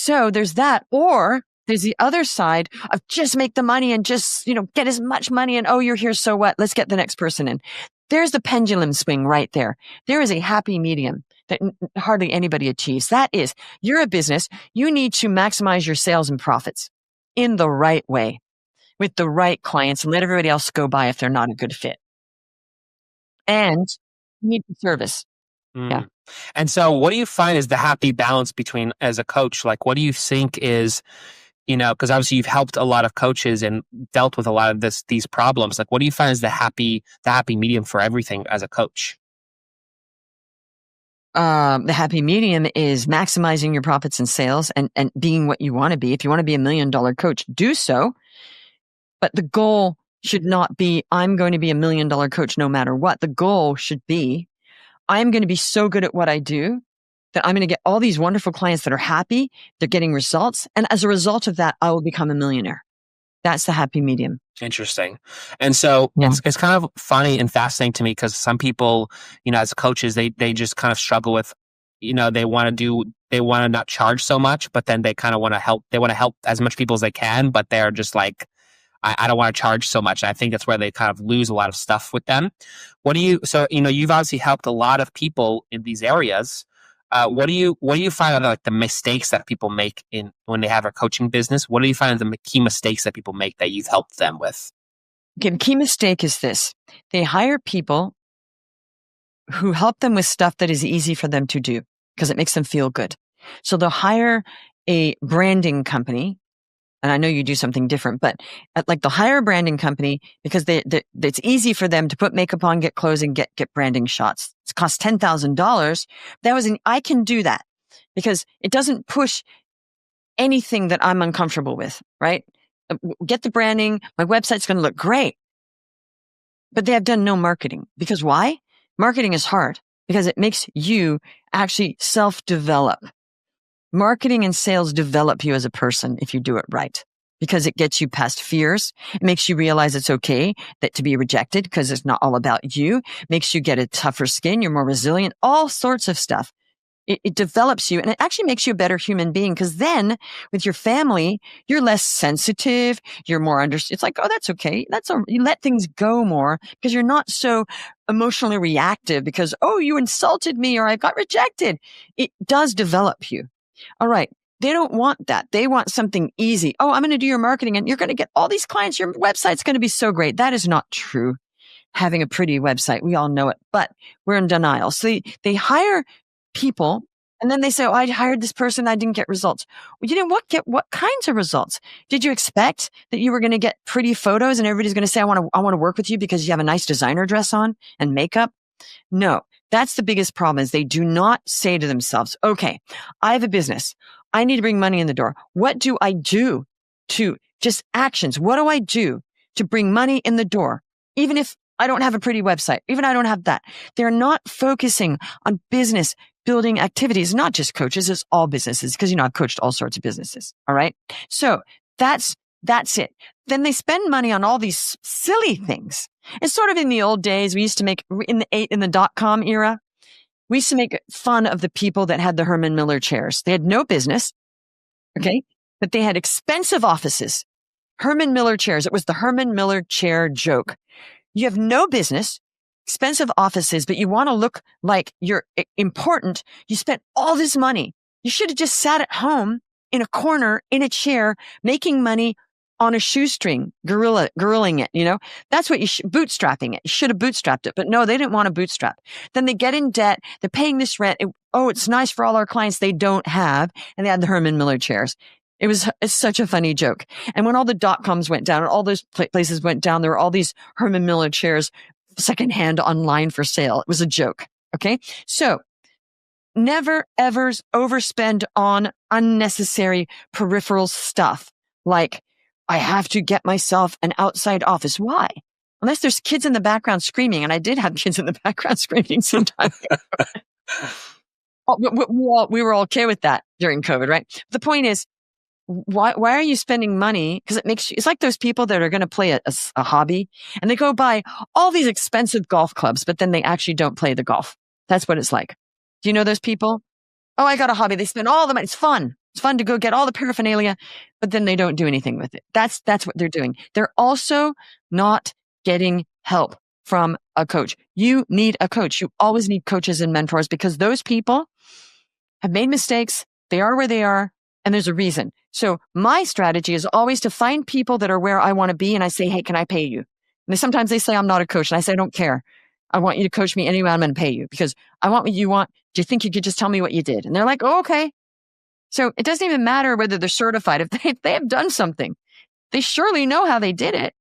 So there's that. Or there's the other side of just make the money and just, get as much money and, oh, you're here. So what? Let's get the next person in. There's the pendulum swing right there. There is a happy medium that hardly anybody achieves. That is, you're a business. You need to maximize your sales and profits in the right way with the right clients and let everybody else go by if they're not a good fit. And you need the service. Yeah. And so what do you find is the happy balance between, as a coach, like what do you think is, because obviously you've helped a lot of coaches and dealt with a lot of these problems. Like what do you find is the happy medium for everything as a coach? The happy medium is maximizing your profits and sales and being what you want to be. If you want to be $1 million coach, do so. But the goal should not be, I'm going to be $1 million coach no matter what. The goal should be, I'm going to be so good at what I do that I'm going to get all these wonderful clients that are happy. They're getting results. And as a result of that, I will become a millionaire. That's the happy medium. Interesting. And so it's kind of funny and fascinating to me because some people, as coaches, they just kind of struggle with, they want to not charge so much, but then they kind of want to help. They want to help as much people as they can, but they're just like, I don't want to charge so much. And I think that's where they kind of lose a lot of stuff with them. So you've obviously helped a lot of people in these areas. What do you find are like the mistakes that people make when they have a coaching business? What do you find are the key mistakes that people make that you've helped them with? Okay, the key mistake is this. They hire people who help them with stuff that is easy for them to do because it makes them feel good. So they'll hire a branding company. And I know you do something different, but like they'll hire a branding company because it's easy for them to put makeup on, get clothes, and get branding shots. It costs $10,000. I can do that because it doesn't push anything that I'm uncomfortable with, right? Get the branding. My website's going to look great. But they have done no marketing. Because why? Marketing is hard because it makes you actually self-develop. Marketing and sales develop you as a person if you do it right, because it gets you past fears. It makes you realize it's okay to be rejected because it's not all about you. It makes you get a tougher skin. You're more resilient, all sorts of stuff. It develops you, and it actually makes you a better human being because then with your family, you're less sensitive. You're more it's like, oh, that's okay. You let things go more because you're not so emotionally reactive because, oh, you insulted me or I got rejected. It does develop you. All right. They don't want that. They want something easy. Oh, I'm going to do your marketing and you're going to get all these clients. Your website's going to be so great. That is not true. Having a pretty website, we all know it, but we're in denial. So they hire people and then they say, oh, I hired this person. I didn't get results. Well, you didn't what kinds of results? Did you expect that you were going to get pretty photos and everybody's going to say, I want to work with you because you have a nice designer dress on and makeup? No. That's the biggest problem is they do not say to themselves, okay, I have a business. I need to bring money in the door. What do I do to just actions? What do I do to bring money in the door? Even if I don't have a pretty website, even I don't have that. They're not focusing on business building activities, not just coaches, it's all businesses because, I've coached all sorts of businesses. All right. So that's it. Then they spend money on all these silly things. It's sort of in the old days. We used to make in the .com era. We used to make fun of the people that had the Herman Miller chairs. They had no business. Okay. But they had expensive offices. Herman Miller chairs. It was the Herman Miller chair joke. You have no business, expensive offices, but you want to look like you're important. You spent all this money. You should have just sat at home in a corner, in a chair, making money on a shoestring, gorilling it, that's what bootstrapping it. You should have bootstrapped it, but no, they didn't want to bootstrap. Then they get in debt. They're paying this rent. It's nice for all our clients they don't have. And they had the Herman Miller chairs. It's such a funny joke. And when all the .coms went down and all those places went down, there were all these Herman Miller chairs secondhand online for sale. It was a joke. Okay. So never ever overspend on unnecessary peripheral stuff like, I have to get myself an outside office. Why? Unless there's kids in the background screaming. And I did have kids in the background screaming sometimes. We were okay with that during COVID, right? The point is, why are you spending money? Because it's like those people that are going to play a hobby and they go buy all these expensive golf clubs, but then they actually don't play the golf. That's what it's like. Do you know those people? Oh, I got a hobby. They spend all the money. It's fun. It's fun to go get all the paraphernalia, but then they don't do anything with it. That's what they're doing. They're also not getting help from a coach. You need a coach. You always need coaches and mentors because those people have made mistakes. They are where they are, and there's a reason. So my strategy is always to find people that are where I want to be, and I say, hey, can I pay you? And sometimes they say, I'm not a coach. And I say, I don't care. I want you to coach me anyway. I'm going to pay you because I want what you want. Do you think you could just tell me what you did? And they're like, oh, okay. So it doesn't even matter whether they're certified. If they have done something, they surely know how they did it.